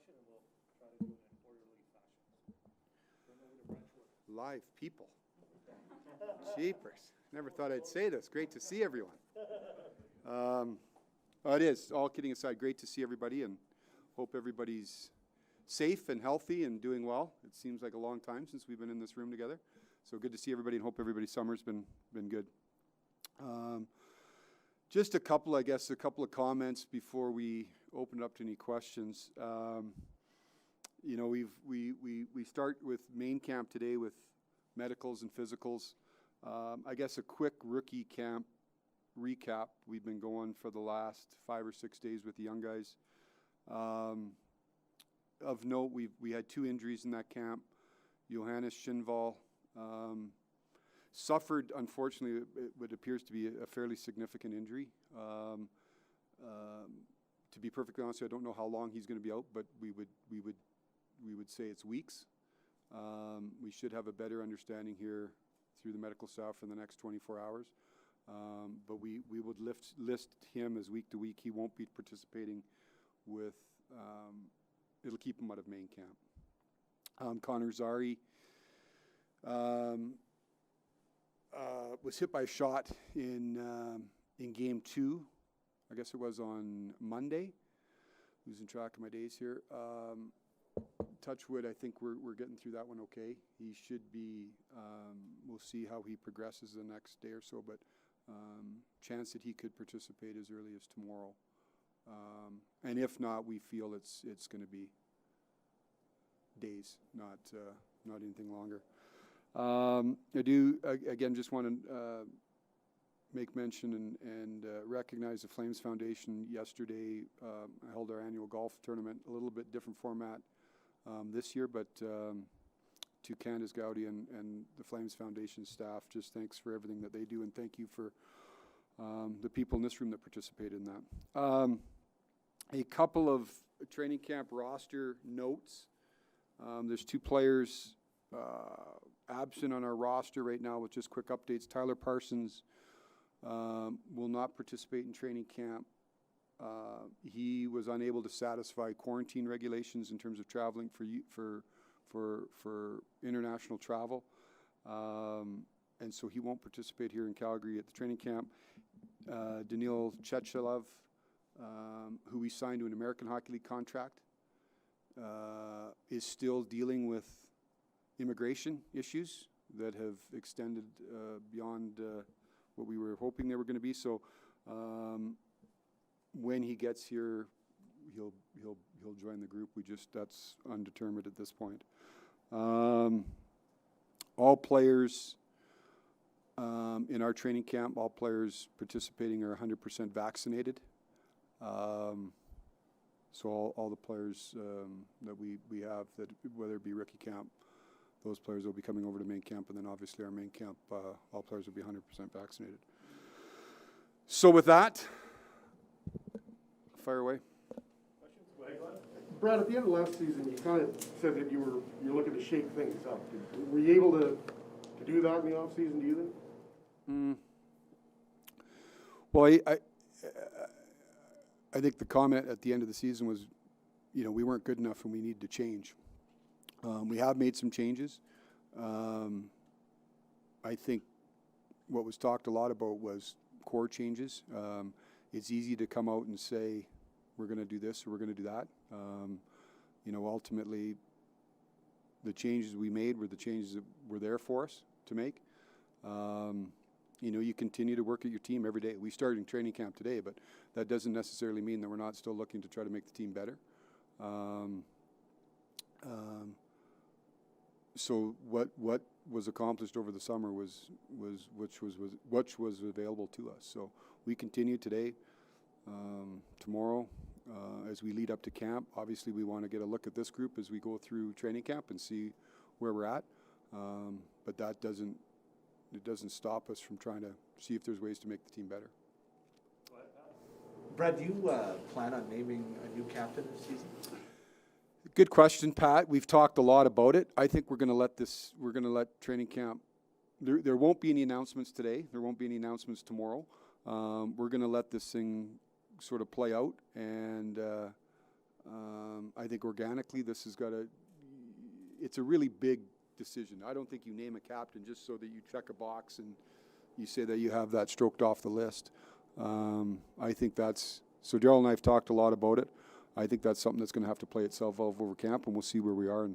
introduction, and we'll try to do it in an orderly fashion. Turn over to Brad Treliving. Live people. Jeepers. Never thought I'd say this. Great to see everyone. It is, all kidding aside, great to see everybody, and hope everybody's safe and healthy and doing well. It seems like a long time since we've been in this room together. So good to see everybody, and hope everybody's summer's been good. Just a couple of comments before we open it up to any questions. You know, we start with main camp today with medicals and physicals. I guess a quick rookie camp recap. We've been going for the last 5 or 6 days with the young guys. Of note, we had 2 injuries in that camp. Johannes Schinval suffered, unfortunately, what appears to be a fairly significant injury. To be perfectly honest, I don't know how long he's going to be out, but we would say it's weeks. We should have a better understanding here through the medical staff in the next 24 hours. But we would list him as week to week. He won't be participating with, it'll keep him out of main camp. Connor Zari was hit by a shot in game 2. I guess it was on Monday. Losing track of my days here. Touch wood, I think we're getting through that one okay. He should be, we'll see how he progresses the next day or so, but chance that he could participate as early as tomorrow. And if not, we feel it's going to be days, not anything longer. I do, again, just want to make mention and recognize the Flames Foundation. Yesterday, I held our annual golf tournament, a little bit different format this year, but to Candace Gowdy and the Flames Foundation staff, just thanks for everything that they do, and thank you for the people in this room that participated in that. A couple of training camp roster notes. There's 2 players absent on our roster right now with just quick updates. Tyler Parsons will not participate in training camp. He was unable to satisfy quarantine regulations in terms of traveling for international travel, and so he won't participate here in Calgary at the training camp. Daniil Chechelov, who we signed to an American Hockey League contract, is still dealing with immigration issues that have extended beyond what we were hoping they were going to be. So when he gets here, he'll join the group. That's undetermined at this point. All players in our training camp, all players participating are 100% vaccinated. So all the players that we have, that whether it be rookie camp, those players will be coming over to main camp, and then obviously our main camp, all players will be 100% vaccinated. So with that, fire away. Brad, at the end of last season, you kind of said that you're looking to shake things up. Were you able to do that in the offseason, do you think? Well, I think the comment at the end of the season was, you know, we weren't good enough and we needed to change. We have made some changes. I think what was talked a lot about was core changes. It's easy to come out and say, we're going to do this or we're going to do that. You know, ultimately, the changes we made were the changes that were there for us to make. You know, you continue to work at your team every day. We started in training camp today, but that doesn't necessarily mean that we're not still looking to try to make the team better. So what was accomplished over the summer was which was available to us. So we continue today, tomorrow, as we lead up to camp. Obviously, we want to get a look at this group as we go through training camp and see where we're at. But that doesn't stop us from trying to see if there's ways to make the team better. Brad, do you plan on naming a new captain this season? Good question, Pat. We've talked a lot about it. I think we're going to let training camp, there won't be any announcements today. There won't be any announcements tomorrow. We're going to let this thing sort of play out, and I think organically this has got to, it's a really big decision. I don't think you name a captain just so that you check a box and you say that you have that stroked off the list. I think that's, so Darryl and I have talked a lot about it. I think that's something that's going to have to play itself out over camp, and we'll see where we are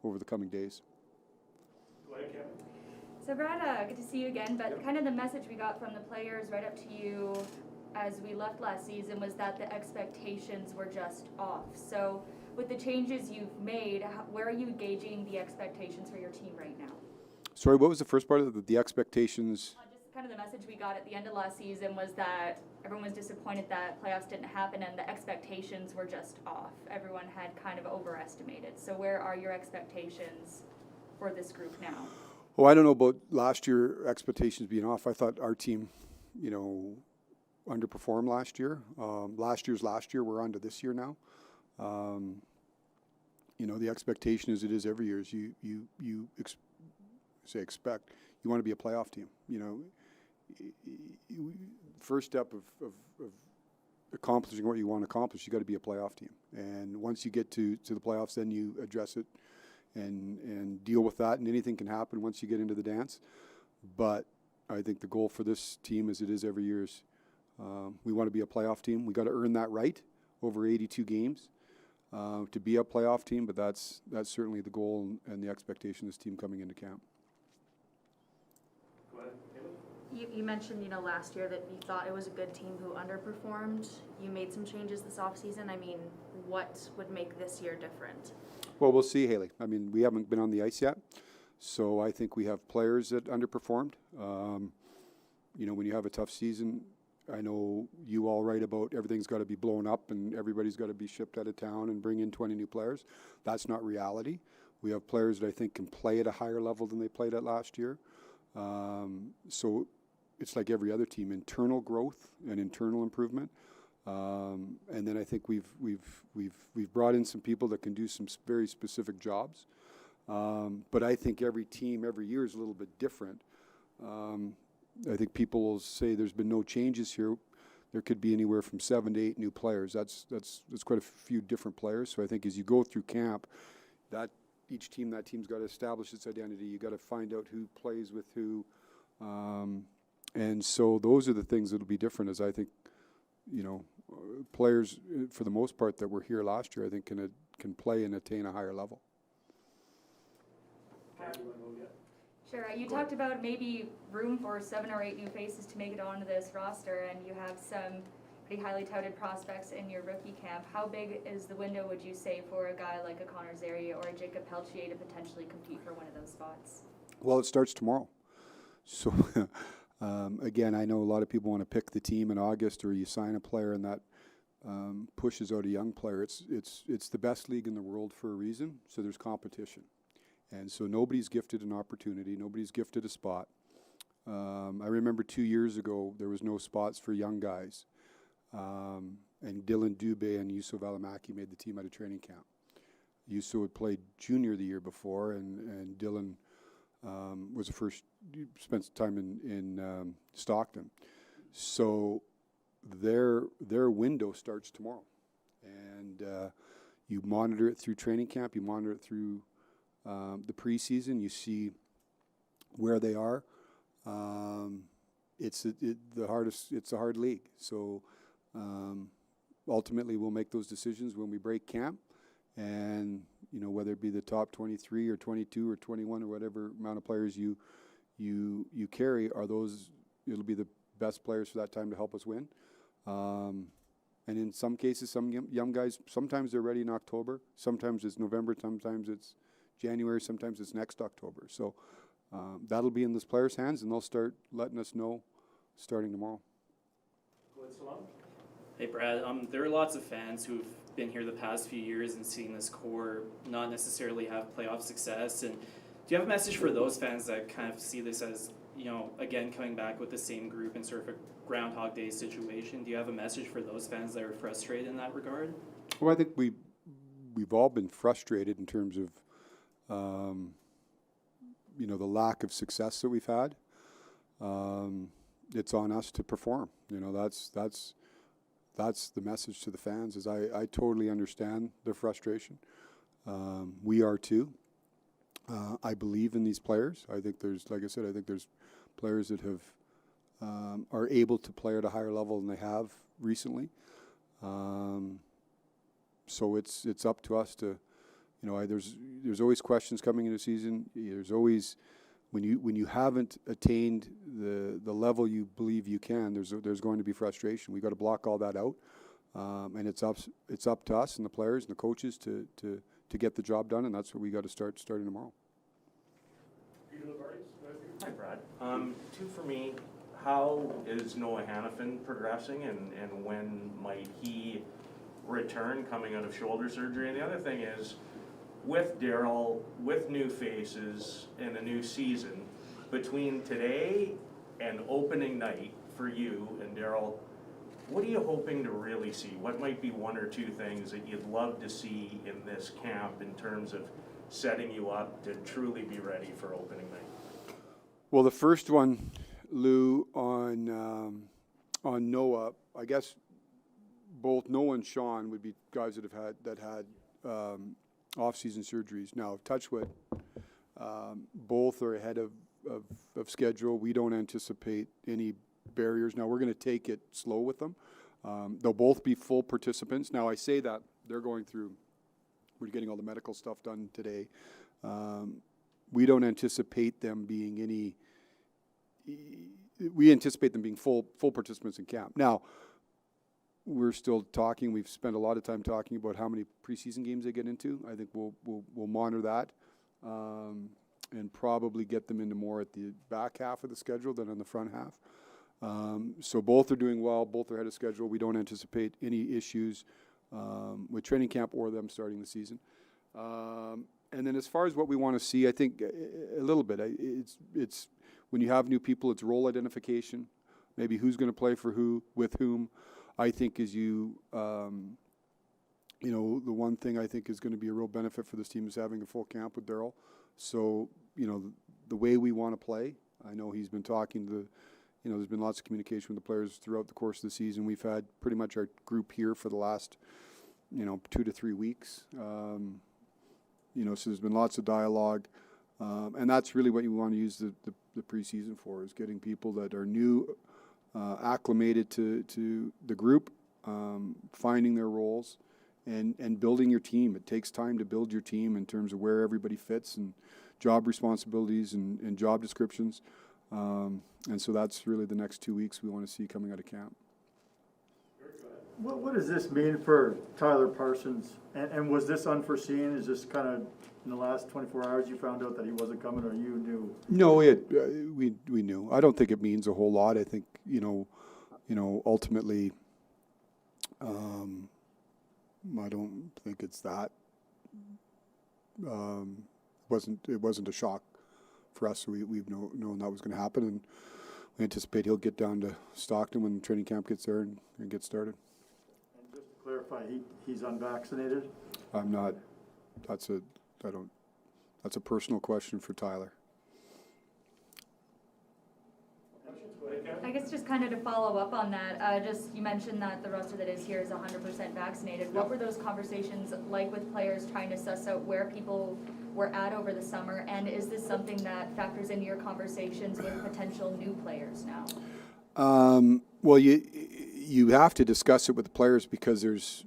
over the coming days. Go ahead, Kevin. So Brad, good to see you again, but kind of the message we got from the players right up to you as we left last season was that the expectations were just off. So with the changes you've made, where are you gauging the expectations for your team right now? Sorry, what was the first part of the expectations? Just kind of the message we got at the end of last season was that everyone was disappointed that playoffs didn't happen and the expectations were just off. Everyone had kind of overestimated. So where are your expectations for this group now? Oh, I don't know about last year expectations being off. I thought our team, underperformed last year. Last year. We're on to this year now. The expectation is it is every year is you expect you want to be a playoff team. First step of accomplishing what you want to accomplish, you got to be a playoff team. And once you get to the playoffs, then you address it and deal with that. And anything can happen once you get into the dance. But I think the goal for this team, as it is every year, is we want to be a playoff team. We got to earn that right over 82 games to be a playoff team. But that's certainly the goal and the expectation of this team coming into camp. Go ahead, Kevin. You mentioned, last year that you thought it was a good team who underperformed. You made some changes this offseason. I mean, what would make this year different? Well, we'll see, Haley. I mean, we haven't been on the ice yet. So I think we have players that underperformed. When you have a tough season, I know you all write about everything's got to be blown up and everybody's got to be shipped out of town and bring in 20 new players. That's not reality. We have players that I think can play at a higher level than they played at last year. So it's like every other team, internal growth and internal improvement. And then I think we've brought in some people that can do some very specific jobs. But I think every team every year is a little bit different. I think people will say there's been no changes here. There could be anywhere from 7 to 8 new players. That's quite a few different players. So I think as you go through camp, that team's got to establish its identity. You got to find out who plays with who, and so those are the things that'll be different. As I think, players for the most part that were here last year, I think can play and attain a higher level. Sure. You talked about maybe room for 7 or 8 new faces to make it onto this roster, and you have some pretty highly touted prospects in your rookie camp. How big is the window, would you say, for a guy like a Connor Zary or a Jacob Peltier to potentially compete for one of those spots? Well, it starts tomorrow. So, again, I know a lot of people want to pick the team in August, or you sign a player and that pushes out a young player. It's the best league in the world for a reason, so there's competition. And so nobody's gifted an opportunity. Nobody's gifted a spot. I remember 2 years ago, there was no spots for young guys. And Dylan Dubé and Yusso Valimaki made the team out of training camp. Yusso had played junior the year before, and Dylan was the first, spent some time in Stockton. So their window starts tomorrow. And you monitor it through training camp. You monitor it through the preseason. You see where they are. It's a hard league. So ultimately, we'll make those decisions when we break camp, and whether it be the top 23 or 22 or 21 or whatever amount of players you carry, it'll be the best players for that time to help us win. And in some cases, some young guys, sometimes they're ready in October, sometimes it's November, sometimes it's January, sometimes it's next October. So that'll be in this players' hands, and they'll start letting us know starting tomorrow. Go ahead, Salon. Hey Brad, there are lots of fans who've been here the past few years and seen this core not necessarily have playoff success. And do you have a message for those fans that kind of see this as, again, coming back with the same group in sort of a Groundhog Day situation? Do you have a message for those fans that are frustrated in that regard? Well, I think we've all been frustrated in terms of the lack of success that we've had. It's on us to perform. That's that's the message to the fans. Is I totally understand the frustration. We are too. I believe in these players. I think there's, like I said, I think there's players that have are able to play at a higher level than they have recently. So it's up to us to, there's always questions coming into the season. There's always, when you haven't attained the level you believe you can, there's going to be frustration. We got to block all that out, and it's up to us and the players and the coaches to get the job done, and that's what we got to starting tomorrow. Hi, Brad. Two for me. How is Noah Hannafin progressing, and when might he return coming out of shoulder surgery? And the other thing is, with Daryl, with new faces and a new season, between today and opening night for you and Daryl, what are you hoping to really see? What might be one or two things that you'd love to see in this camp in terms of setting you up to truly be ready for opening night? Well, the first one, Lou, on Noah, I guess both Noah and Sean would be guys that had off-season surgeries. Now, touch wood, both are ahead of schedule. We don't anticipate any barriers. Now, we're going to take it slow with them. They'll both be full participants. Now, I say that we're getting all the medical stuff done today. We don't anticipate them being we anticipate them being full participants in camp. Now, we're still talking. We've spent a lot of time talking about how many preseason games they get into. I think we'll monitor that and probably get them into more at the back half of the schedule than on the front half. So both are doing well. Both are ahead of schedule. We don't anticipate any issues with training camp or them starting the season. And then as far as what we want to see, I think a little bit. It's when you have new people, it's role identification. Maybe who's going to play for who, with whom. I think the one thing I think is going to be a real benefit for this team is having a full camp with Daryl. So, the way we want to play, I know he's been talking to there's been lots of communication with the players throughout the course of the season. We've had pretty much our group here for the last, 2 to 3 weeks. So there's been lots of dialogue. And that's really what you want to use the preseason for, is getting people that are new, acclimated to the group, finding their roles, and building your team. It takes time to build your team in terms of where everybody fits and job responsibilities and job descriptions. And so that's really the next 2 weeks we want to see coming out of camp. What does this mean for Tyler Parsons? And was this unforeseen? Is this kind of in the last 24 hours you found out that he wasn't coming, or you knew? No, we knew. I don't think it means a whole lot. I think ultimately, I don't think it's that. It wasn't a shock for us. We've known that was going to happen, and we anticipate he'll get down to Stockton when training camp gets there and get started. And just to clarify, he's unvaccinated? I'm not. That's a personal question for Tyler. I guess just kind of to follow up on that, you mentioned that the roster that is here is 100% vaccinated. What were those conversations like with players trying to suss out where people were at over the summer? And is this something that factors into your conversations with potential new players now? Well, you have to discuss it with the players because there's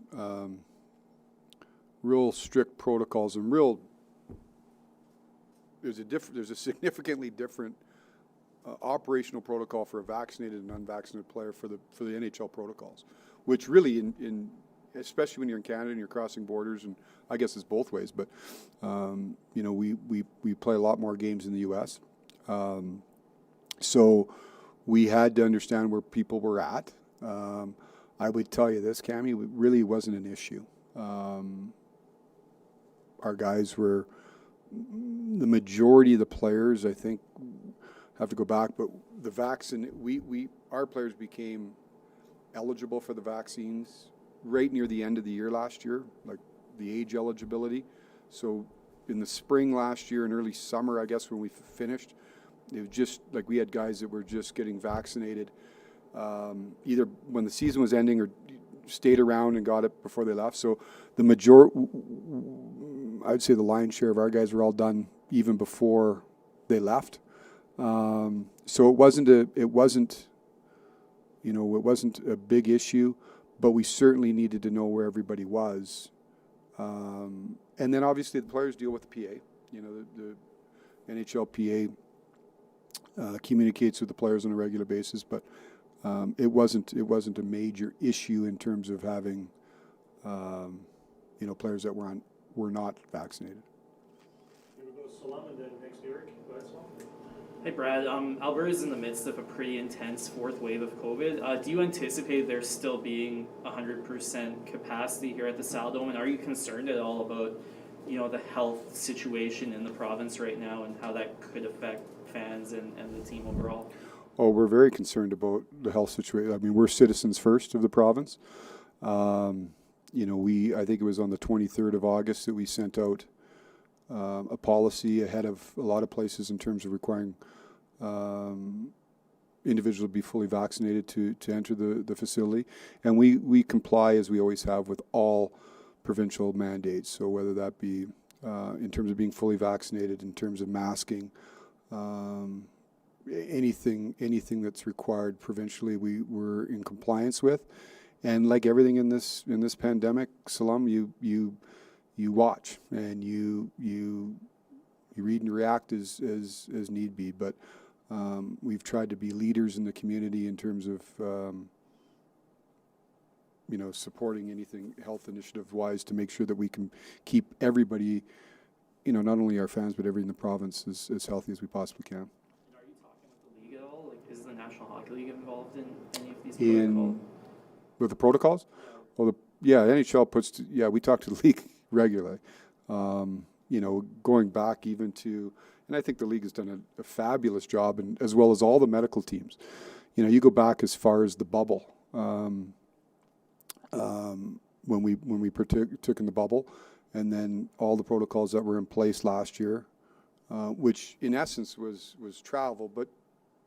real strict protocols and there's a significantly different operational protocol for a vaccinated and unvaccinated player for the NHL protocols, which really especially when you're in Canada and you're crossing borders, and I guess it's both ways, but we play a lot more games in the U.S. So we had to understand where people were at. I would tell you this, Cammy, it really wasn't an issue. Our guys were, the majority of the players, I think, have to go back, but the vaccine, our players became eligible for the vaccines right near the end of the year last year, like the age eligibility. So in the spring last year and early summer, I guess, when we finished, it was just like we had guys that were just getting vaccinated either when the season was ending or stayed around and got it before they left. So I'd say the lion's share of our guys were all done even before they left. So it wasn't a big issue, but we certainly needed to know where everybody was. And then obviously the players deal with the PA. The NHL PA communicates with the players on a regular basis, but it wasn't a major issue in terms of having players that were not vaccinated. Here we go, Salam, and then next Eric. Go ahead, Salam. Hey Brad, Alberta is in the midst of a pretty intense fourth wave of COVID. Do you anticipate there still being 100% capacity here at the Saddledome, and are you concerned at all about the health situation in the province right now and how that could affect fans and the team overall? Oh, we're very concerned about the health situation. I mean, we're citizens first of the province. I think it was on the 23rd of August that we sent out a policy ahead of a lot of places in terms of requiring individuals to be fully vaccinated to enter the facility. And we comply, as we always have, with all provincial mandates. So whether that be in terms of being fully vaccinated, in terms of masking, anything that's required provincially, we're in compliance with. And like everything in this pandemic, Salam, you watch and you read and react as need be. But we've tried to be leaders in the community in terms of supporting anything health initiative wise to make sure that we can keep everybody, not only our fans but everybody in the province as healthy as we possibly can. Are you talking with the league at all? Like, is the National Hockey League involved in any of these protocols? With the protocols? Well, NHL we talk to the league regularly. Going back even to, and I think the league has done a fabulous job, and as well as all the medical teams. You go back as far as the bubble. When we partook in the bubble, and then all the protocols that were in place last year, which in essence was travel, but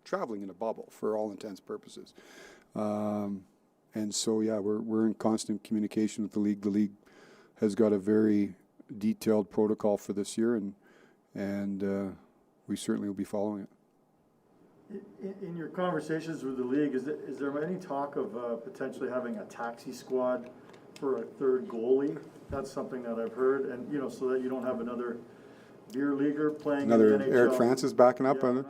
traveling in a bubble for all intents and purposes. And so, we're in constant communication with the league. The league has got a very detailed protocol for this year, and we certainly will be following it. In your conversations with the league, is there any talk of potentially having a taxi squad for a third goalie? That's something that I've heard, and so that you don't have another beer leaguer playing Another in the NHL. Eric Francis backing up on it.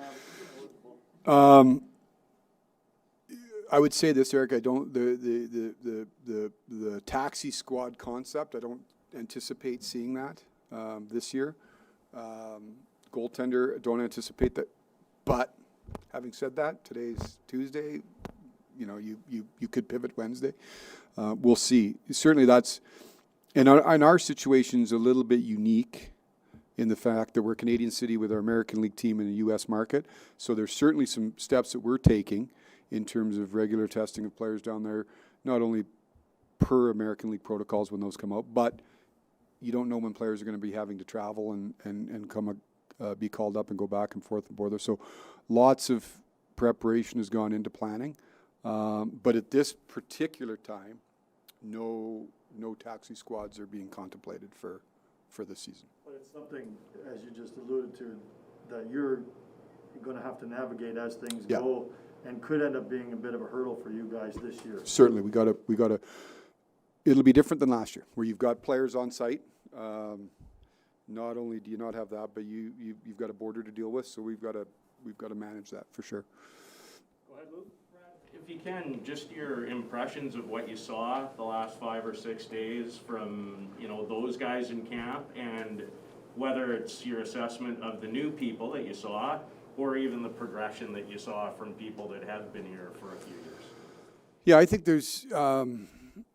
I would say this, Eric. I don't the taxi squad concept. I don't anticipate seeing that this year. Goaltender, don't anticipate that. But having said that, today's Tuesday. You could pivot Wednesday. We'll see. Certainly, that's and our situation is a little bit unique in the fact that we're a Canadian city with our American League team in the U.S. market. So there's certainly some steps that we're taking in terms of regular testing of players down there, not only per American League protocols when those come out, but you don't know when players are going to be having to travel and be called up and go back and forth and forth. So lots of preparation has gone into planning. But at this particular time, no taxi squads are being contemplated for this season. But it's something, as you just alluded to, that you're going to have to navigate as things go, and could end up being a bit of a hurdle for you guys this year. Certainly, we got to. It'll be different than last year, where you've got players on site. Not only do you not have that, but you've got a border to deal with. So we've got to manage that for sure. Go ahead, Luke. If you can, just your impressions of what you saw the last 5 or 6 days from those guys in camp, and whether it's your assessment of the new people that you saw, or even the progression that you saw from people that have been here for a few years. Yeah, I think there's.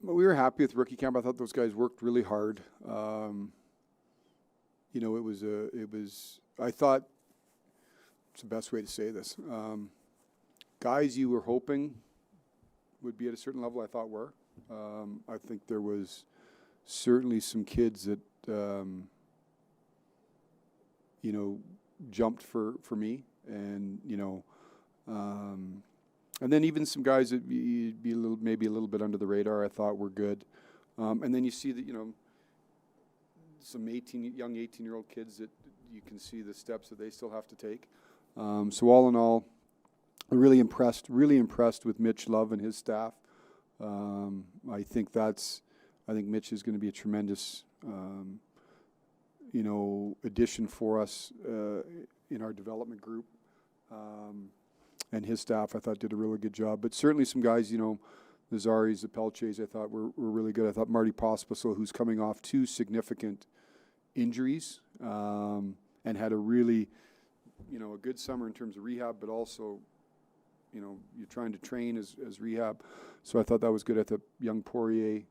We were happy with rookie camp. I thought those guys worked really hard. It was. I thought it's the best way to say this. Guys you were hoping would be at a certain level, I thought were. I think there was certainly some kids that jumped for me, and And then even some guys that be maybe a little bit under the radar, I thought were good. And then you see that, some young 18-year-old kids that you can see the steps that they still have to take. So all in all, really impressed with Mitch Love and his staff. I think Mitch is going to be a tremendous, addition for us in our development group. And his staff, I thought, did a really good job. But certainly some guys, the Zaris, the Pelches, I thought were really good. I thought Marty Pospisil, who's coming off 2 significant injuries, and had a really, a good summer in terms of rehab, but also, you're trying to train as rehab. So I thought that was good. I thought young Poirier,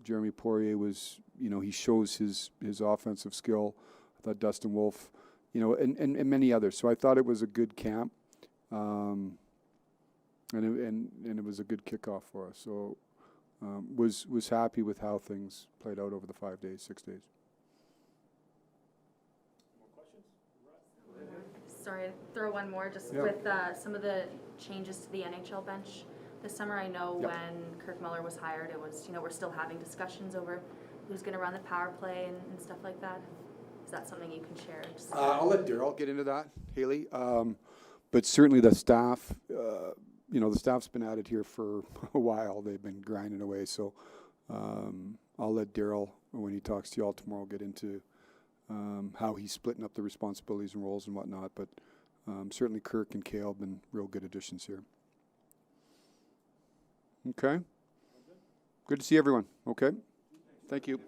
Jeremy Poirier was, he shows his offensive skill. I thought Dustin Wolf, and many others. So I thought it was a good camp. And it was a good kickoff for us. So was happy with how things played out over the 5 days, 6 days. Sorry, throw one more, just Yeah. with some of the changes to the NHL bench this summer. I know Yep. when Kirk Muller was hired, it was, we're still having discussions over who's going to run the power play and stuff like that. Is that something you can share? Just I'll let Daryl get into that, Haley. But certainly the staff, the staff's been at it here for a while. They've been grinding away. So I'll let Daryl, when he talks to you all tomorrow, get into how he's splitting up the responsibilities and roles and whatnot. But certainly Kirk and Cale have been real good additions here. Okay. Good to see everyone. Okay. Thank you.